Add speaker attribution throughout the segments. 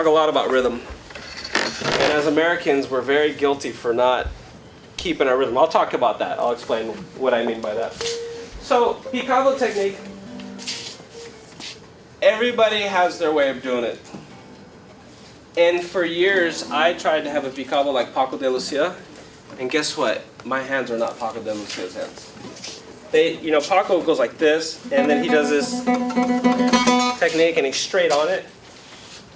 Speaker 1: talk a lot about rhythm. And as Americans, we're very guilty for not keeping our rhythm. I'll talk about that. I'll explain what I mean by that. So, picado technique, everybody has their way of doing it. And for years, I tried to have a picado like Paco de Lucia. And guess what? My hands are not Paco de Lucia's hands. Paco goes like this, and then he does this technique, and he's straight on it.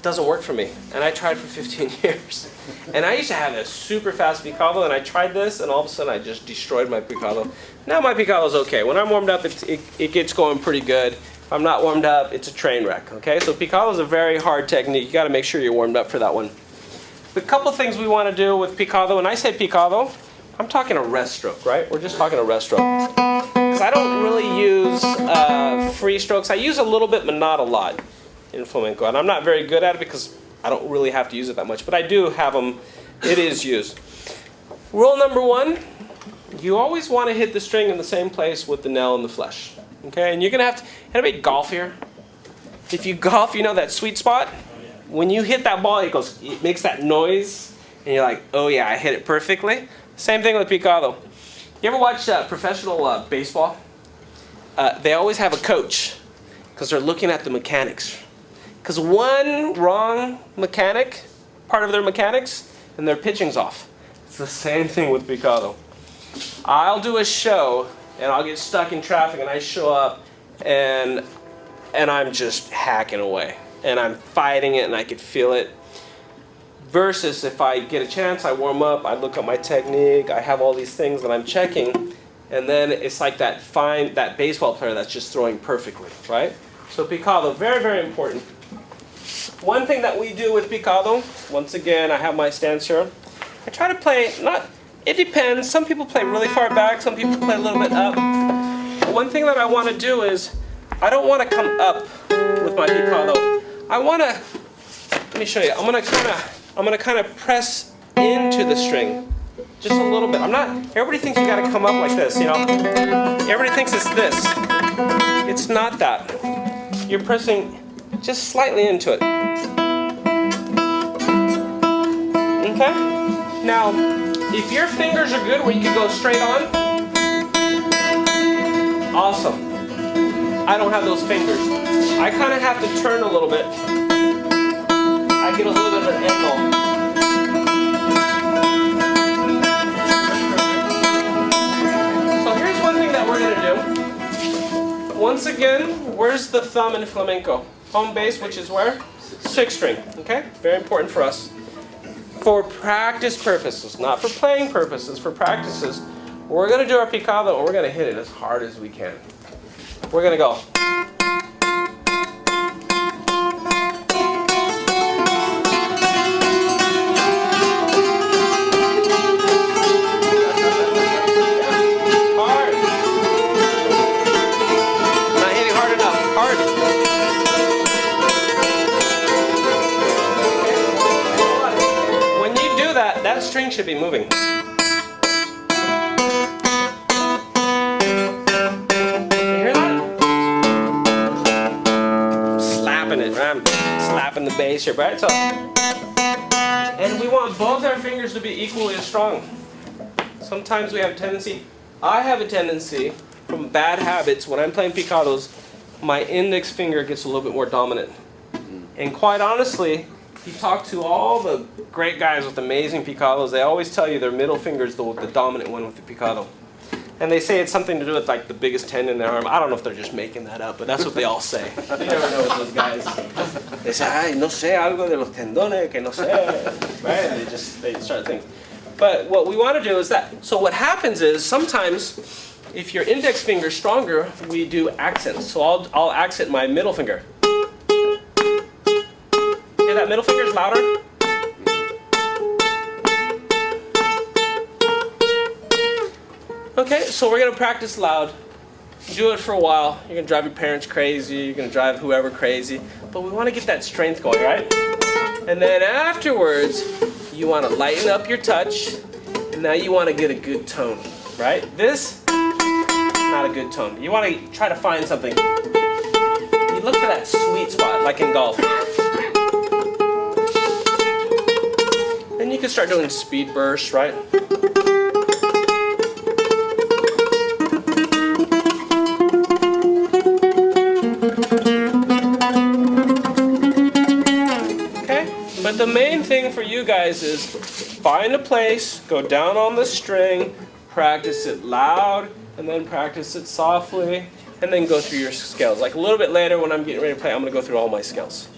Speaker 1: Doesn't work for me, and I tried for 15 years. And I used to have a super fast picado, and I tried this, and all of a sudden I just destroyed my picado. Now my picado is okay. When I'm warmed up, it gets going pretty good. If I'm not warmed up, it's a train wreck. Okay, so picado is a very hard technique. You got to make sure you're warmed up for that one. The couple things we want to do with picado, when I say picado, I'm talking a rest stroke, right? We're just talking a rest stroke. Because I don't really use free strokes. I use a little bit, but not a lot in flamenco. And I'm not very good at it because I don't really have to use it that much. But I do have them. It is used. Rule number 1, you always want to hit the string in the same place with the nail in the flesh. Okay? And you're going to have to, anybody golf here? If you golf, you know that sweet spot? When you hit that ball, it makes that noise. And you're like, oh yeah, I hit it perfectly. Same thing with picado. You ever watch professional baseball? They always have a coach because they're looking at the mechanics. Because one wrong part of their mechanics, and their pitching's off. It's the same thing with picado. I'll do a show, and I'll get stuck in traffic, and I show up, and I'm just hacking away. And I'm fighting it, and I could feel it. Versus if I get a chance, I warm up, I look at my technique, I have all these things that I'm checking, and then it's like that baseball player that's just throwing perfectly, right? So picado, very, very important. One thing that we do with picado, once again, I have my stance here. I try to play, it depends. Some people play really far back, some people play a little bit up. But one thing that I want to do is, I don't want to come up with my picado. I want to, let me show you, I'm going to kind of press into the string, just a little bit. Everybody thinks you got to come up like this, you know. Everybody thinks it's this. It's not that. You're pressing just slightly into it. Okay? Now, if your fingers are good where you can go straight on, awesome. I don't have those fingers. I kind of have to turn a little bit. I get a little bit of an angle. So here's one thing that we're going to do. Once again, where's the thumb in flamenco? Home base, which is where? 6th string. Okay? Very important for us. For practice purposes, not for playing purposes, for practices, we're going to do our picado and we're going to hit it as hard as we can. We're going to go. That string should be moving. You hear that? Slapping it, right? I'm slapping the bass here, right? So, and we want both our fingers to be equally as strong. Sometimes we have a tendency, I have a tendency from bad habits, when I'm playing picados, my index finger gets a little bit more dominant. And quite honestly, if you talk to all the great guys with amazing picados, they always tell you their middle finger is the dominant one with the picado. And they say it's something to do with like the biggest tendon in their arm. I don't know if they're just making that up, but that's what they all say. You never know with those guys. They say, ay, no sé, algo de los tendones, que no sé. Right? They start thinking. But what we want to do is that. So what happens is sometimes if your index finger is stronger, we do accents. So I'll accent my middle finger. That middle finger is louder. Okay, so we're going to practice loud. Do it for a while. You're going to drive your parents crazy. You're going to drive whoever crazy. But we want to get that strength going, right? And then afterwards, you want to lighten up your touch. And now you want to get a good tone, right? This, not a good tone. You want to try to find something. You look for that sweet spot, like in golf. can start doing speed bursts, right? Okay, but the main thing for you guys is find a place, go down on the string, practice it loud, and then practice it softly, and then go through your scales. Like a little bit later when I'm getting ready to play, I'm going to go through all my scales.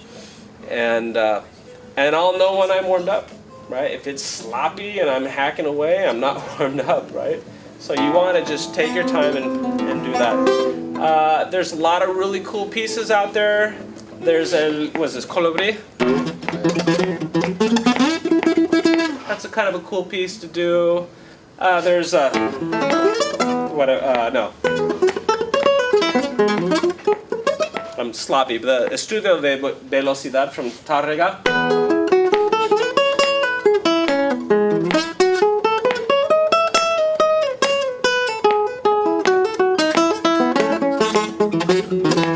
Speaker 1: And I'll know when I'm warmed up, right? If it's sloppy and I'm hacking away, I'm not warmed up, right? So you want to just take your time and do that. There's a lot of really cool pieces out there. There's what's this, colibri? That's a kind of a cool piece to do. There's no. I'm sloppy, but the Estudio de Velocidad from Tárrega.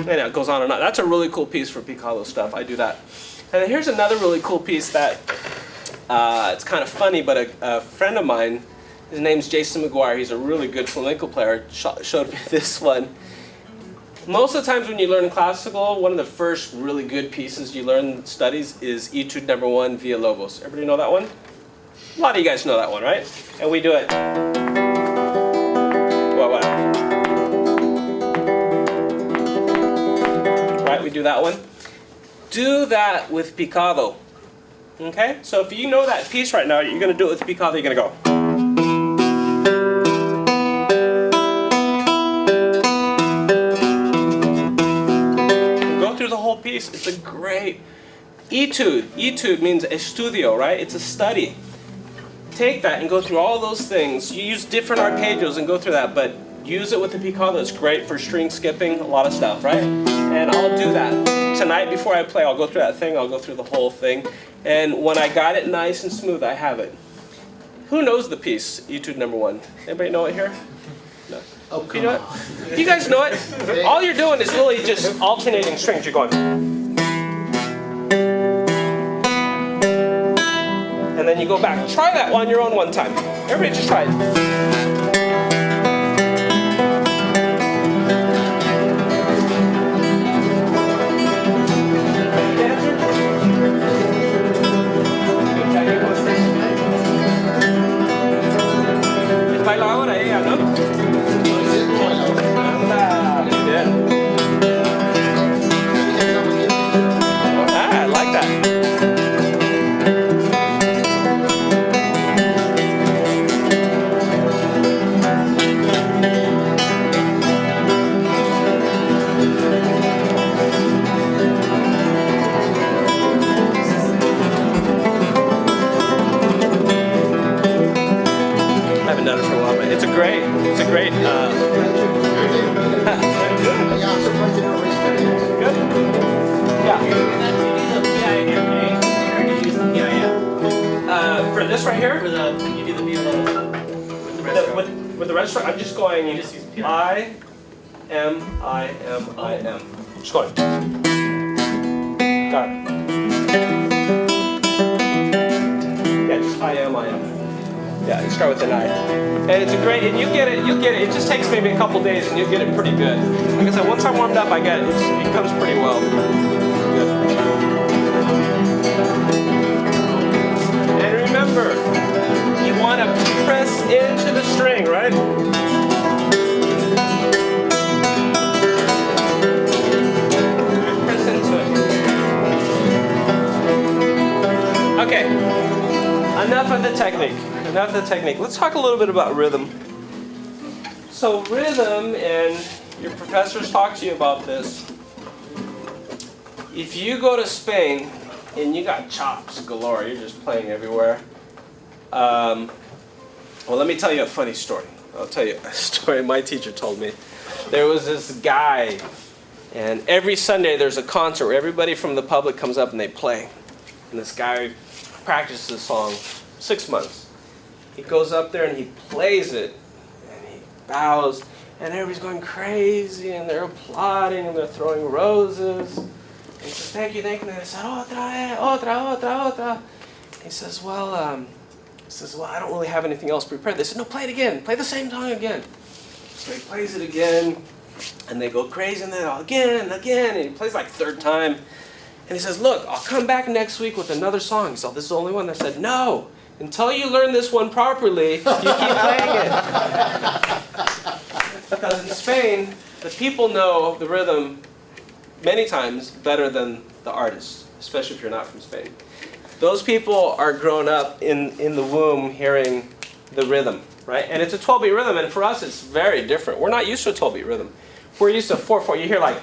Speaker 1: And it goes on and on. That's a really cool piece for picado stuff. I do that. And then here's another really cool piece that it's kind of funny, but a friend of mine, his name's Jason McGuire. He's a really good flamenco player. Showed me this one. Most of the times when you learn classical, one of the first really good pieces you learn in studies is Etude number 1, Villalobos. Everybody know that one? A lot of you guys know that one, right? And we do it. What? Right, we do that one. Do that with picado. Okay? So if you know that piece right now, you're going to do it with picado, you're going to go. The whole piece. It's a great etude. Etude means estudio, right? It's a study. Take that and go through all those things. You use different arpeggios and go through that, but use it with the picado. It's great for string skipping, a lot of stuff, right? And I'll do that tonight before I play. I'll go through that thing. I'll go through the whole thing, and when I got it nice and smooth, I have it. Who knows the piece Etude number 1? Anybody know it here? No.
Speaker 2: Oh,
Speaker 1: you know it? If you guys know it, all you're doing is really just alternating strings. You're going. And then you go back. Try that on your own one time. Everybody just try it. ¿Es bailadora ella, no? I like that. I haven't done it for a while, but it's a great, good? Yeah. For this right here?
Speaker 2: You do the viola with the rest
Speaker 1: With the rest, I'm just going
Speaker 2: You just use piano.
Speaker 1: I am. Just going. Got it. Yeah, just I am. Yeah, you start with an I. And it's a great, and you get it, it just takes maybe a couple days and you'll get it pretty good. Like I said, once I'm warmed up, I get it, it comes pretty well. Good. And remember, you want to press into the string, right? Press into it. Okay, enough of the technique. Let's talk a little bit about rhythm. So rhythm, and your professors talk to you about this. If you go to Spain and you got chops galore, you're just playing everywhere. Well, let me tell you a funny story. I'll tell you a story my teacher told me. There was this guy, and every Sunday there's a concert where everybody from the public comes up and they play. And this guy practices the song 6 months. He goes up there and he plays it, and he bows, and everybody's going crazy, and they're applauding, and they're throwing roses. And he says, thank you, and they said, otra. He says, well, He says, well, I don't really have anything else prepared. They said, no, play it again. Play the same song again. So he plays it again, and they go crazy, and then again, and he plays like third time. And he says, look, I'll come back next week with another song. So this is the only one. They said, no, until you learn this one properly, you keep playing it. Because in Spain, the people know the rhythm many times better than the artists, especially if you're not from Spain. Those people are grown up in the womb hearing the rhythm, right? And it's a 12-beat rhythm, and for us it's very different. We're not used to a 12-beat rhythm. We're used to 4/4. You hear like,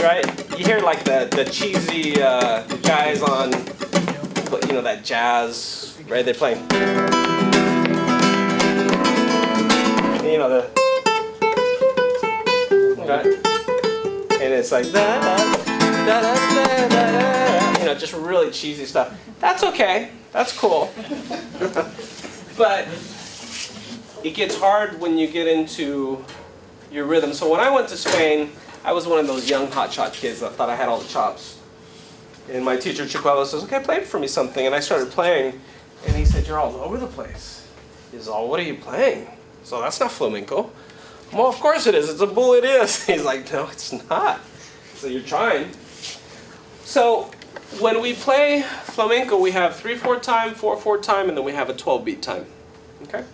Speaker 1: right? You hear like the cheesy guys on, you know, that jazz, right? They're playing, you know, right? And it's like you know, just really cheesy stuff. That's okay. That's cool. But it gets hard when you get into your rhythm. So when I went to Spain, I was one of those young hotshot kids that thought I had all the chops. And my teacher, Chicuelo, says, okay, play for me something. And I started playing, and he said, you're all over the place. He says, oh, what are you playing? So that's not flamenco. Well, of course it is. It's a bull, it is. He's like, no, it's not. So you're trying. So when we play flamenco, we have 3/4 time, 4/4 time, and then we have a 12-beat time. Okay?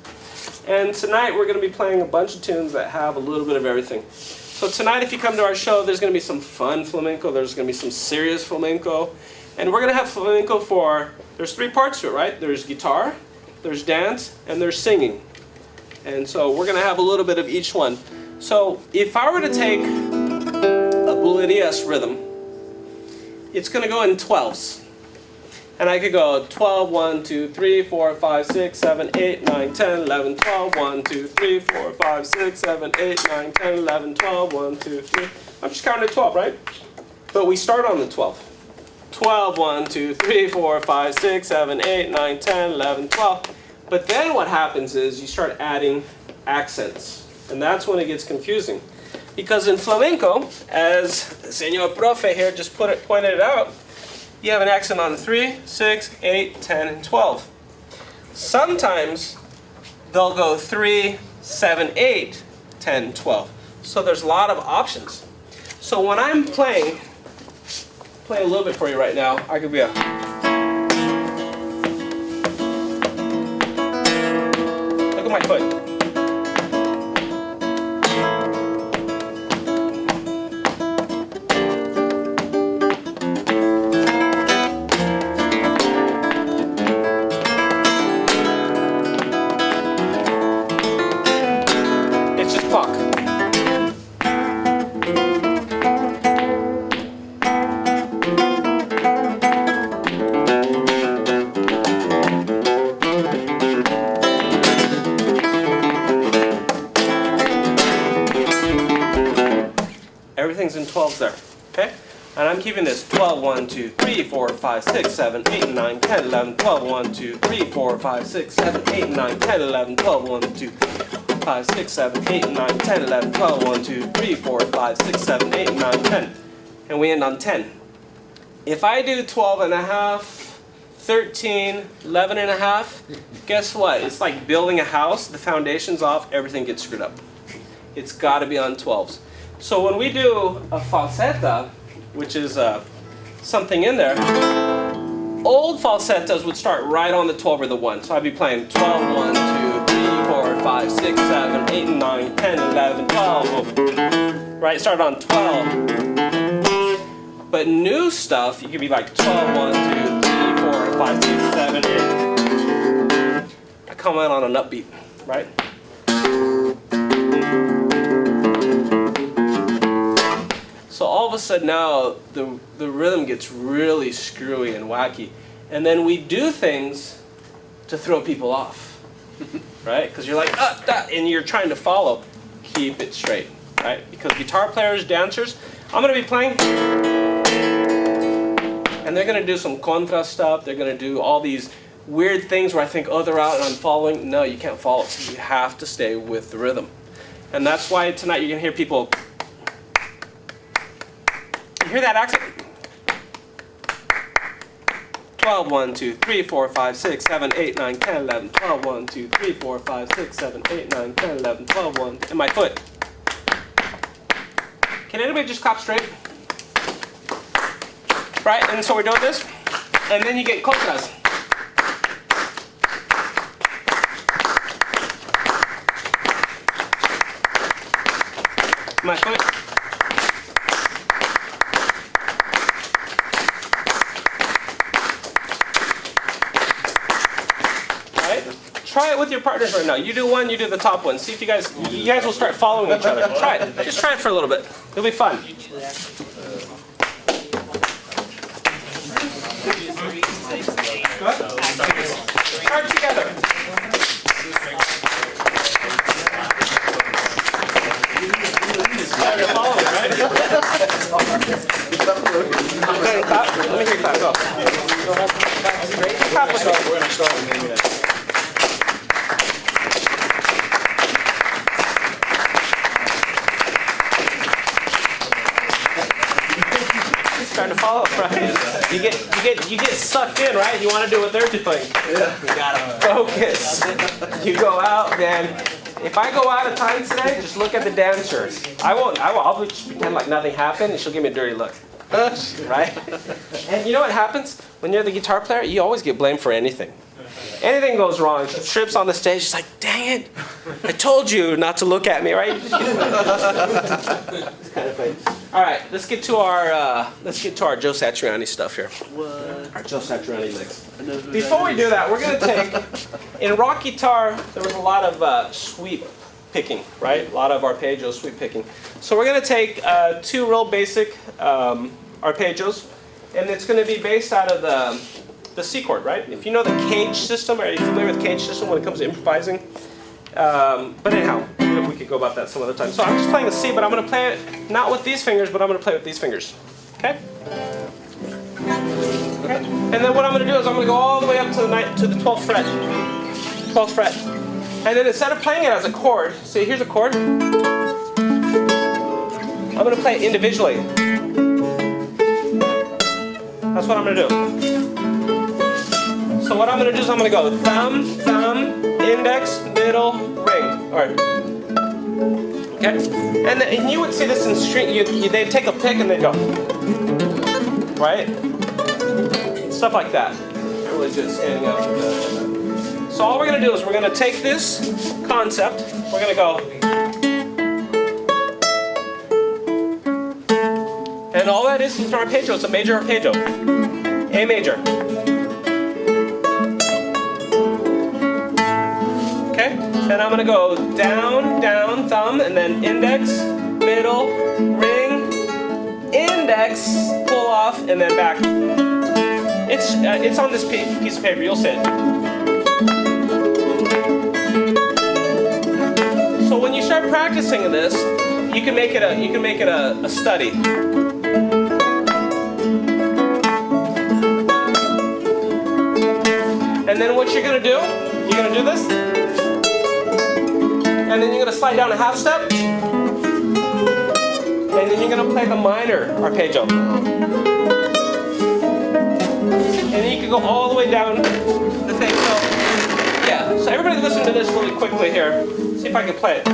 Speaker 1: And tonight we're going to be playing a bunch of tunes that have a little bit of everything. So tonight, if you come to our show, there's going to be some fun flamenco, there's going to be some serious flamenco, and we're going to have flamenco there's 3 parts to it, right? There's guitar, there's dance, and there's singing. And so we're going to have a little bit of each one. So if I were to take a bulerías rhythm, it's going to go in 12s. And I could go 12, 1, 2, 3, 4, 5, 6, 7, 8, 9, 10, 11, 12, 1, 2, 3, 4, 5, 6, 7, 8, 9, 10, 11, 12, 1, 2, 3. I'm just counting to 12, right? But we start on the 12. 12, 1, 2, 3, 4, 5, 6, 7, 8, 9, 10, 11, 12. But then what happens is you start adding accents. And that's when it gets confusing. Because in flamenco, as the Señor Profe here just pointed it out, you have an accent on 3, 6, 8, 10, and 12. Sometimes they'll go 3, 7, 8, 10, 12. So there's a lot of options. So when I'm playing a little bit for you right now, I could be a... Look at my foot. Everything's in 12s there, okay? And I'm keeping this 12, 1, 2, 3, 4, 5, 6, 7, 8, 9, 10, 11, 12, 1, 2, 3, 4, 5, 6, 7, 8, 9, 10, 11, 12, 1, 2, 5, 6, 7, 8, 9, 10, 11, 12, 1, 2, 3, 4, 5, 6, 7, 8, 9, 10. And we end on 10. If I do 12 and a half, 13, 11 and a half, guess what? It's like building a house. The foundation's off, everything gets screwed up. It's got to be on 12s. So when we do a falseta, which is something in there, old falsetas would start right on the 12 or the 1. So I'd be playing 12, 1, 2, 3, 4, 5, 6, 7, 8, 9, 10, 11, 12. Right, start on 12. But new stuff, you could be like 12, 1, 2, 3, 4, 5, 6, 7, 8. I come out on an upbeat, right? So all of a sudden now, the rhythm gets really screwy and wacky. And then we do things to throw people off, right? Because you're like, and you're trying to follow. Keep it straight, right? Because guitar players, dancers, I'm going to be playing, and they're going to do some contra stuff. They're going to do all these weird things where I think, oh, they're out and I'm following. No, you can't follow. You have to stay with the rhythm. And that's why tonight you're going to hear people... You hear that accent? 12, 1, 2, 3, 4, 5, 6, 7, 8, 9, 10, 11, 12, 1, 2, 3, 4, 5, 6, 7, 8, 9, 10, 11, 12, 1, and my foot. Can anybody just clap straight? Right, and so we're doing this, and then you get coconuts. My foot. All right, try it with your partners right now. You do one, you do the top one. See if you guys will start following each other. Try it. Just try it for a little bit. It'll be fun. Start together. You're following, right? Clap. Let me hear you clap. Go. Clap with me.
Speaker 3: We're going to start with maybe that.
Speaker 1: Trying to follow, right? You get sucked in, right? You want to do what they're doing.
Speaker 3: Yeah.
Speaker 2: You got him.
Speaker 1: Focus. You go out, man. If I go out of time today, just look at the dancers. I'll just pretend like nothing happened, and she'll give me a dirty look. Right? And you know what happens? When you're the guitar player, you always get blamed for anything. Anything goes wrong. She trips on the stage. She's like, "Dang it! I told you not to look at me." Right? It's kind of funny. All right, let's get to our Joe Satriani stuff here.
Speaker 2: What?
Speaker 1: Our Joe Satriani licks.
Speaker 2: I know who
Speaker 1: Before
Speaker 2: that
Speaker 1: we
Speaker 2: is.
Speaker 1: do that, we're gonna take in rock guitar. There was a lot of sweep picking, right? A lot of arpeggio sweep picking. So we're gonna take two real basic arpeggios, and it's gonna be based out of the C chord, right? If you know the cage system, are you familiar with cage system when it comes to improvising? But anyhow, we could go about that some other time. So I'm just playing the C, but I'm gonna play it not with these fingers, but I'm gonna play with these fingers. Okay? Okay. And then what I'm gonna do is I'm gonna go all the way up to the 12th fret. 12th fret. And then instead of playing it as a chord, see here's a chord. I'm gonna play it individually. That's what I'm gonna do. So what I'm going to do is I'm going to go thumb, thumb, index, middle, ring. All right. Okay? And you would see this in string. They'd take a pick and they'd go. Right? Stuff like that. Really just standing up. So all we're going to do is we're going to take this concept. We're going to go. And all that is an arpeggio. It's a major arpeggio. A major. Okay, and I'm gonna go down, down, thumb, and then index, middle, ring, index, pull off, and then back. It's on this piece of paper. You'll see it. So when you start practicing this, you can make it a study. And then what you're gonna do? You're gonna do this. And then you're going to slide down a half step. And then you're going to play the minor arpeggio. And then you can go all the way down the thing. So, yeah. So everybody listen to this really quickly here. See if I can play it.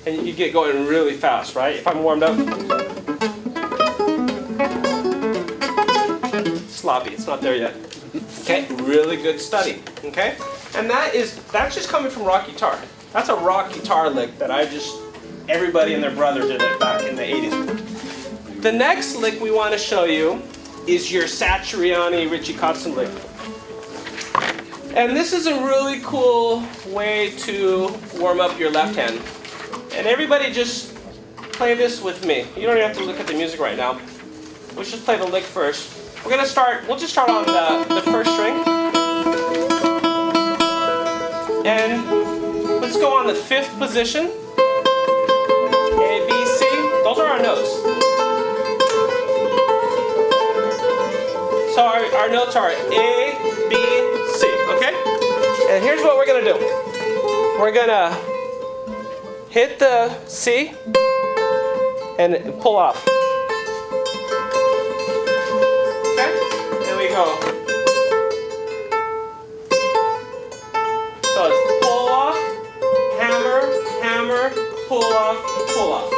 Speaker 1: And you get going really fast, right? If I'm warmed up. Sloppy, it's not there yet. Okay, really good study, okay? And that's just coming from rock guitar. That's a rock guitar lick that everybody and their brother did it back in the 80s. The next lick we want to show you is your Satriani Richie Kotzen lick. And this is a really cool way to warm up your left hand. And everybody just play this with me. You don't even have to look at the music right now. Let's just play the lick first. We'll just start on the first string. And let's go on the 5th position. A, B, C. Those are our notes. So our notes are A, B, C, okay? And here's what we're gonna do. We're gonna hit the C and pull off. Okay? And we go. So it's pull off, hammer, hammer, pull off, pull off.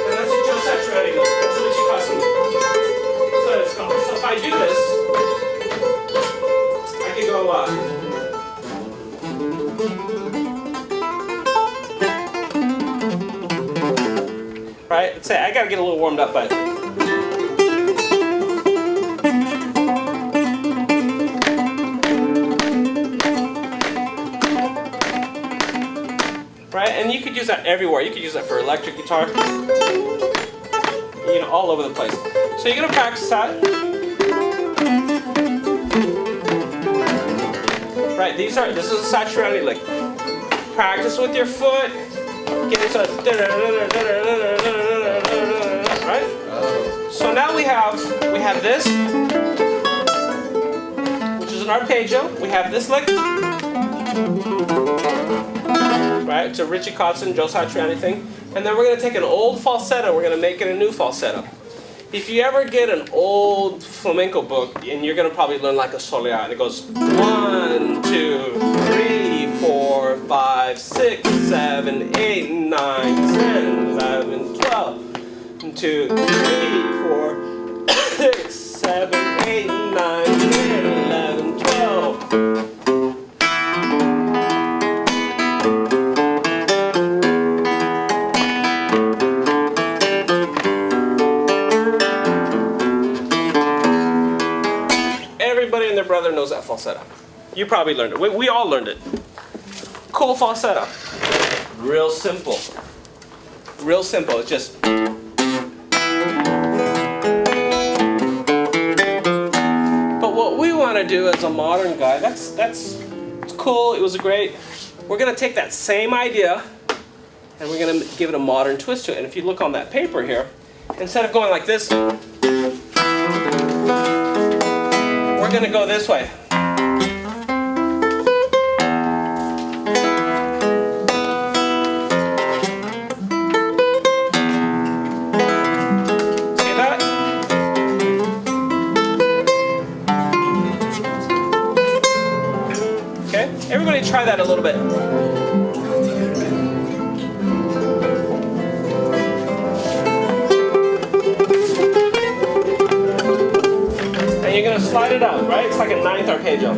Speaker 1: And that's what Joe Satriani does. That's what she calls me. So it's called. So if I do this, I can go right? Let's say I gotta get a little warmed up, but right? And you could use that everywhere. You could use that for electric guitar, you know, all over the place. So you're gonna practice that. Right? This is a Satriani lick. Practice with your foot. Get into a right? So now we have this, which is an arpeggio. We have this lick. Right? It's a Richie Kotzen, Joe Satriani thing. And then we're going to take an old falsetto, we're going to make it a new falsetto. If you ever get an old flamenco book, and you're going to probably learn like a soleá, and it goes 1, 2, 3, 4, 5, 6, 7, 8, 9, 10, 11, 12. 2, 3, 4, 6, 7, 8, 9, 10, 11, 12. Everybody and their brother knows that falsetto. You probably learned it. We all learned it. Cool falsetto. Real simple. Real simple. It's just. But what we want to do as a modern guy, that's it's cool. It was great. We're going to take that same idea and we're going to give it a modern twist to it. And if you look on that paper here, instead of going like this, we're going to go this way. See that? Okay, everybody try that a little bit. You're going to slide it out, right? It's like a ninth arpeggio.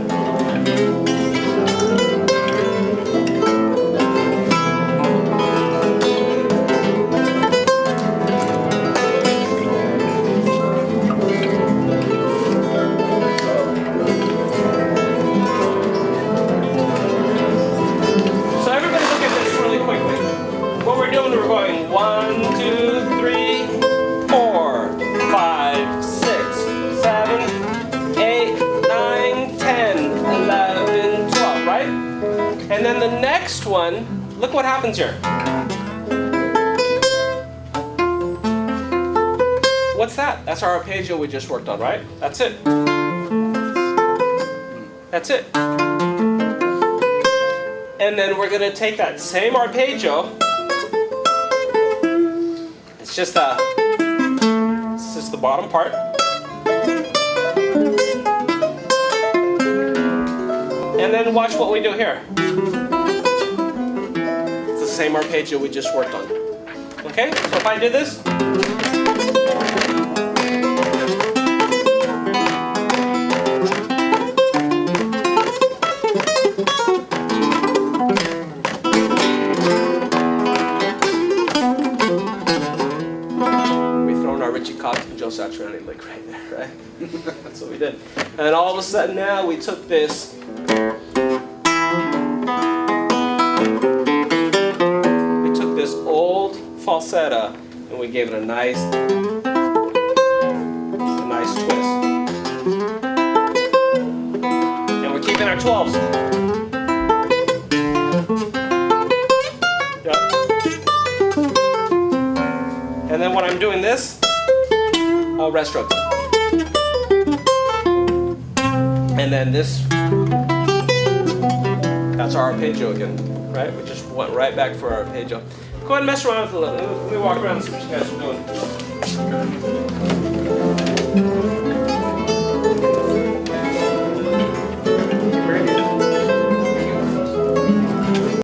Speaker 1: So everybody look at this really quickly. What we're doing, we're going 1, 2, 3, 4, 5, 6, 7, 8, 9, 10, 11, 12, right? And then the next one, look what happens here. What's that? That's our arpeggio we just worked on, right? That's it. That's it. And then we're going to take that same arpeggio. It's just the bottom part. And then watch what we do here. It's the same arpeggio we just worked on. Okay? So if I did this. We've thrown our Richie Kotzen and Joe Satriani lick right there, right? That's what we did. And all of a sudden now we took this. Old falsetto and we gave it a nice twist. And we're keeping our 12s. Yep. And then when I'm doing this, I'll rest stroke. And then this. That's our arpeggio again, right? We just went right back for our arpeggio. Go ahead and mess around with it a little bit. Let me walk around and see what you guys are doing.